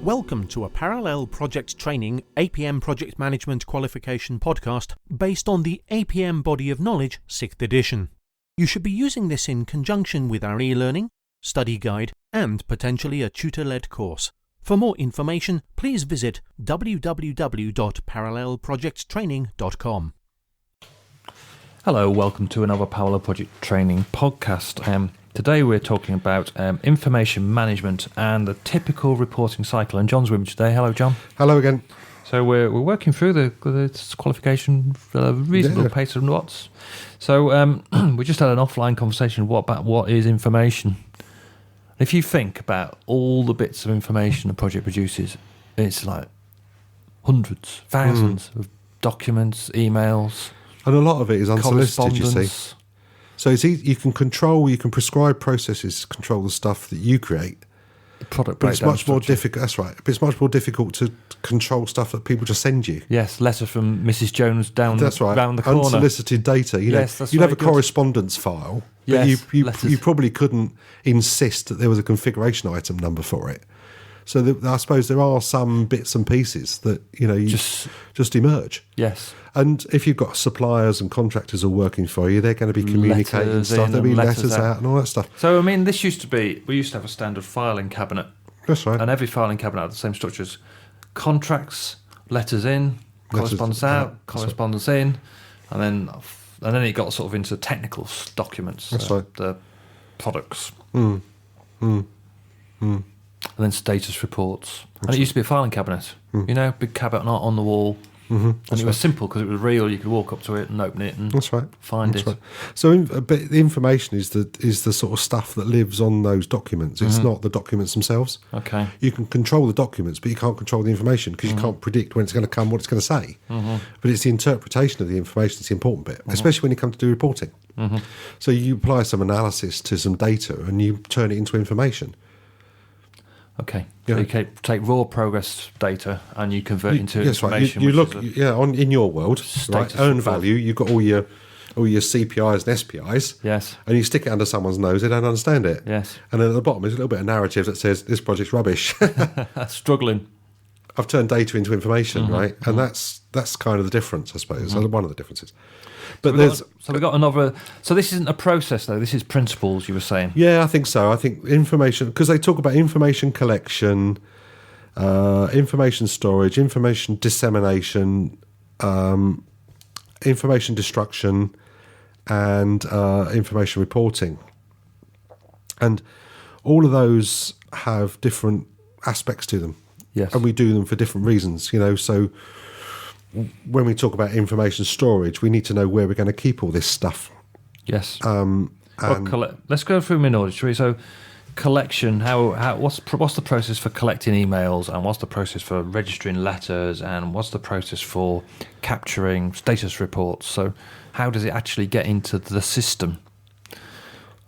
Welcome to a parallel project training APM Project Management qualification podcast based on the APM Body of Knowledge 6th edition. You should be using this in conjunction with our e-learning, study guide and potentially a tutor-led course. For more information, please visit www.parallelprojecttraining.com. Hello, welcome to another Parallel Project Training podcast. Today we're talking about information management and the typical reporting cycle. And John's with me today. Hello, John. Hello again. So we're working through the qualification at a reasonable pace of knots. So we just had an offline conversation about what is information. If you think about all the bits of information a project produces, it's like hundreds, thousands of documents, emails. And a lot of it is unsolicited, you see. So it's easy, you can prescribe processes to control the stuff that you create. The product but it's breakdown much more structure. difficult. That's right. But it's much more difficult to control stuff that people just send you. Yes, letter from Mrs. Jones round the corner. Unsolicited data. You know, that's you'd have a very good. correspondence file, but Yes, you probably couldn't insist that there was a configuration item number for it. So I suppose there are some bits and pieces that you just emerge. Yes. And if you've got suppliers and contractors all working for you, they're going to be communicating Letters stuff. in There'll be and letters letters out and all that stuff. So, I mean, we used to have a standard filing cabinet. That's right. And every filing cabinet had the same structures. Contracts, letters in, correspondence out, correspondence in, and then it got sort of into technical documents. That's right. The products. And then status reports. And it used to be a filing cabinet. Big cabinet on the wall. And it was simple because it was real. You could walk up to it and open it and find it. Right. So but the information is the sort of stuff that lives on those documents. It's not the documents themselves. Okay. You can control the documents, but you can't control the information because you can't predict when it's going to come, what it's going to say. But it's the interpretation of the information that's the important bit, especially when you come to do reporting. So you apply some analysis to some data and you turn it into information. Okay. Yeah. So you take raw progress data and you convert it into information. You look in your world, right? Earn value. You've got all your CPIs and SPIs. Yes. And you stick it under someone's nose, they don't understand it. Yes. And then at the bottom is a little bit of narrative that says this project's rubbish. Struggling. I've turned data into information, right? And that's kind of the difference, I suppose. One of the differences. But we've got another. So this isn't a process, though. This is principles. You were saying. Yeah, I think so. I think information, because they talk about information collection, information storage, information dissemination, information destruction, and information reporting, and all of those have different aspects to them. Yes, and we do them for different reasons. So when we talk about information storage, we need to know where we're going to keep all this stuff. Yes. Let's go through them in order, shall we? So, collection. What's the process for collecting emails, and what's the process for registering letters, and what's the process for capturing status reports? So, how does it actually get into the system?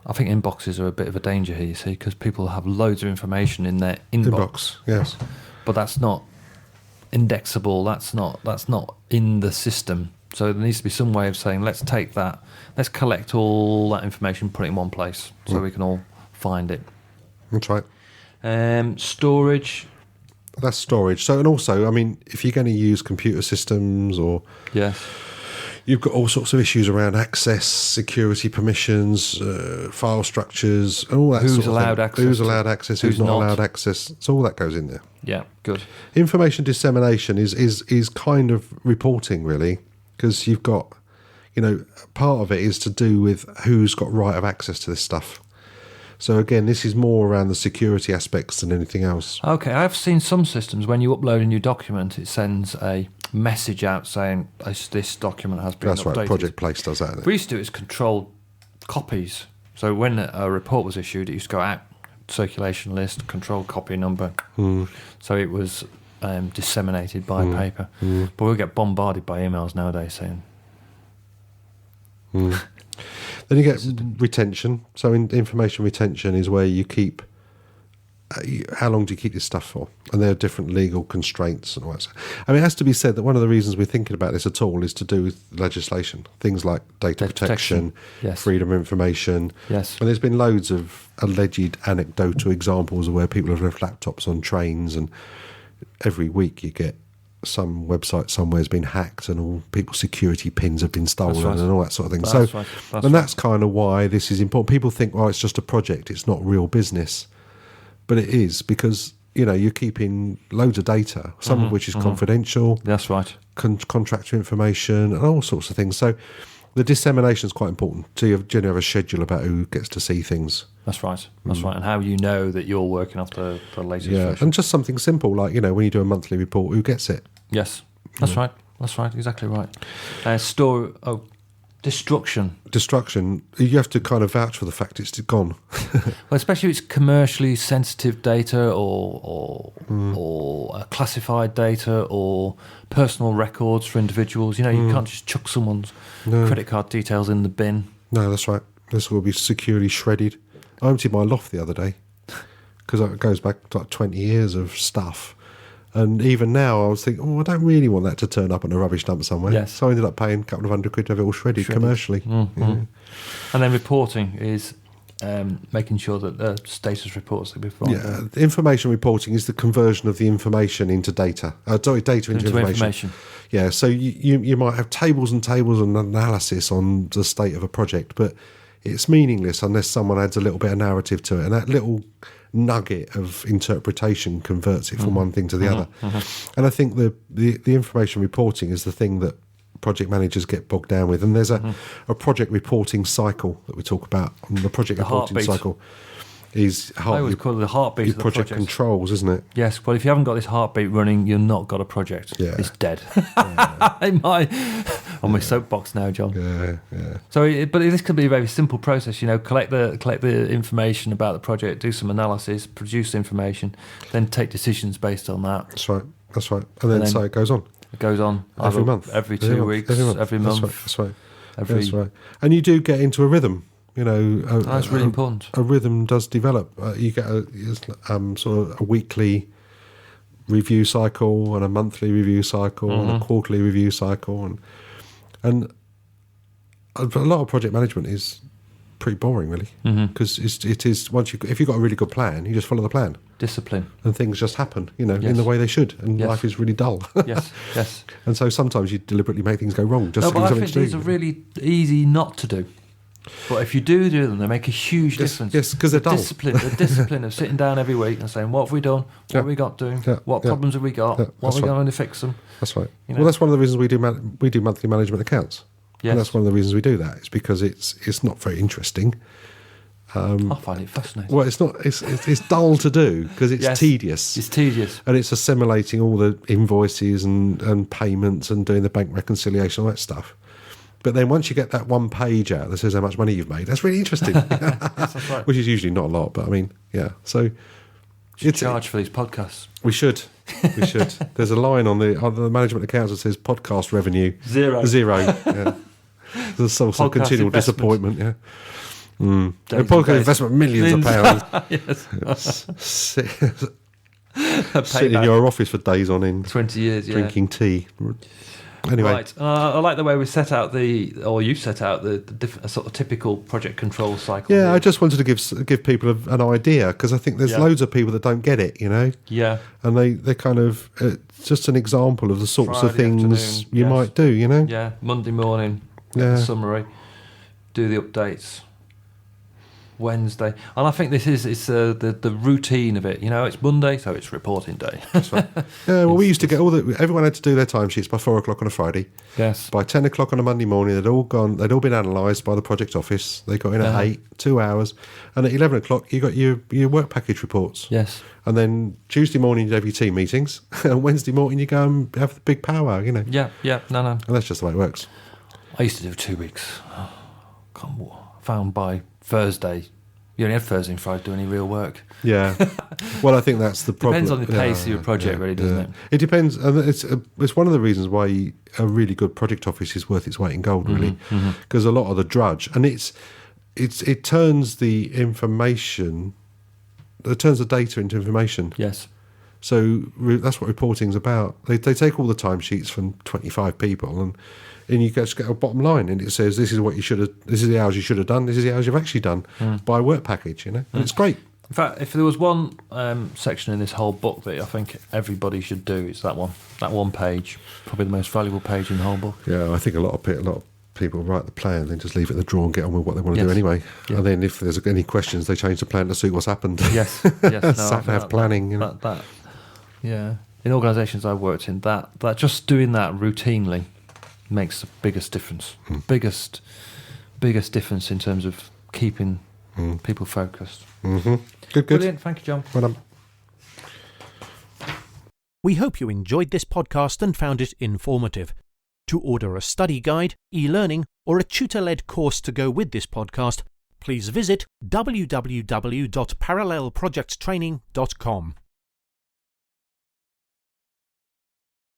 I think inboxes are a bit of a danger here, you see, because people have loads of information in their inbox. Yes, but that's not indexable. That's not in the system. So there needs to be some way of saying, let's take that, let's collect all that information, put it in one place, so we can all find it. That's right. Storage. That's storage. So, and also, I mean, if you're going to use computer systems or you've got all sorts of issues around access, security permissions, file structures, and all that. Who's sort of allowed thing. access? Who's allowed access? Who's not allowed access? So all that goes in there. Yeah, good. Information dissemination is kind of reporting, really, because you've got, part of it is to do with who's got right of access to this stuff. So again, this is more around the security aspects than anything else. Okay, I've seen some systems when you upload a new document, it sends a message out saying this document has been updated. That's right, Project Place does that. We used to do it as controlled copies. So when a report was issued, it used to go out, circulation list, controlled copy number. So it was disseminated by paper. But we'll get bombarded by emails nowadays saying... Then you get retention. So information retention is where you keep how long do you keep this stuff for? And there are different legal constraints and all that. I mean, it has to be said that one of the reasons we're thinking about this at all is to do with legislation, things like data protection, yes. freedom of information. Yes. And there's been loads of alleged anecdotal examples of where people have left laptops on trains, and every week you get some website somewhere has been hacked and all people's security pins have been stolen and all that sort of thing. That's kind of why this is important. People think, well, it's just a project, it's not real business. But it is, because, you're keeping loads of data, some of which is confidential. That's right. Contractor information and all sorts of things. So the dissemination is quite important. So you generally have a schedule about who gets to see things. That's right. That's right. And how you know that you're working off the latest version. And just something simple like, when you do a monthly report, who gets it? Yes, that's right. That's right. Exactly right. Destruction. You have to kind of vouch for the fact it's gone. Well, especially if it's commercially sensitive data or classified data or personal records for individuals. You can't just chuck someone's credit card details in the bin. No, that's right. This will be securely shredded. I emptied my loft the other day because it goes back to like 20 years of stuff. And even now, I was thinking, I don't really want that to turn up on a rubbish dump somewhere. Yes. So I ended up paying a couple of £100 to have it all shredded. Commercially. Mm-hmm. Yeah. And then reporting is making sure that the status reports that we provide. Yeah, information reporting is the conversion of the information into data. Data into information. Yeah, so you might have tables and tables and analysis on the state of a project, but it's meaningless unless someone adds a little bit of narrative to it. And that little nugget of interpretation converts it from one thing to the other. And I think the information reporting is the thing that project managers get bogged down with. And there's a project reporting cycle that we talk about. And the project reporting heartbeat cycle is I always call it the heartbeat of the project controls, isn't it? Yes. Well, if you haven't got this heartbeat running, you've not got a project. Yeah. It's dead. On my soapbox now, John. Yeah. So, but this could be a very simple process. Collect the information about the project, do some analysis, produce information, then take decisions based on that. That's right. And then so it goes on. It goes on every month, every 2 weeks, every month. That's right. That's right. And you do get into a rhythm. That's really important. A rhythm does develop. You get sort of a weekly review cycle and a monthly review cycle and a quarterly review cycle, and a lot of project management is pretty boring, really, because it is if you've got a really good plan, you just follow the plan. Discipline. And things just happen, in the way they should, and life is really dull. Yes. And so sometimes you deliberately make things go wrong. Just but I think these are really easy not to do. But if you do them, they make a huge difference. Yes, because they're dull. The discipline of sitting down every week and saying, what have we done? What have we got doing? What problems have we got? What are we going to fix them? That's right. Well, that's one of the reasons we do monthly management accounts. Yes. And that's one of the reasons we do that. It's because it's not very interesting. I find it fascinating. Well, it's not. It's dull to do because it's tedious. It's tedious, and it's assimilating all the invoices and payments and doing the bank reconciliation, all that stuff. But then once you get that one page out that says how much money you've made, that's really interesting. Yes, that's right. Which is usually not a lot, but I mean, yeah. So it's charge for these podcasts. We should. There's a line on the management accounts that says podcast revenue zero. Yeah. There's a source of continual disappointment. Yeah. Podcast investment millions of pounds. Sit in your office for days on end. 20 years, drinking tea. Anyway, right. I like the way we set out you set out the sort of typical project control cycle. Yeah, I just wanted to give people an idea because I think there's loads of people that don't get it, Yeah. And they kind of it's just an example of the sorts of things you might do, Yeah, Monday morning, get the summary, do the updates. Wednesday, and I think this is the routine of it. It's Monday, so it's reporting day. That's right. Yeah, well, we used to get everyone had to do their timesheets by 4:00 on a Friday. Yes. By 10:00 on a Monday morning, they'd all been analysed by the project office. They got in at 8, 2 hours, and at 11:00 you got your work package reports. Yes. And then Tuesday morning you'd have your team meetings, and Wednesday morning you go and have the big powwow. Yeah. No. And that's just the way it works. I used to do 2 weeks. Found by Thursday, you only had Thursday and Friday to do any real work. Yeah. Well, I think that's the problem. Depends on the pace of your project, really, doesn't it? It depends. And it's one of the reasons why a really good project office is worth its weight in gold, really, because a lot of the drudge, and it turns the information turns the data into information. Yes. So that's what reporting's about. They take all the timesheets from 25 people and you just get a bottom line, and it says this is what you should have. This is the hours you should have done. This is the hours you've actually done by work package. And it's great. In fact, if there was one section in this whole book that I think everybody should do, it's that one. That one page, probably the most valuable page in the whole book. Yeah, I think a lot of people write the plan, then just leave it in the drawer and get on with what they want to do anyway. Yeah. And then if there's any questions, they change the plan to suit what's happened. Yes, yes. Sat-nav planning. Yeah. In organisations I've worked in, that just doing that routinely makes the biggest difference. Biggest difference in terms of keeping people focused. Mm-hmm. Good. Brilliant. Thank you, John. Well done. We hope you enjoyed this podcast and found it informative. To order a study guide, e-learning, or a tutor-led course to go with this podcast, please visit www.parallelprojecttraining.com.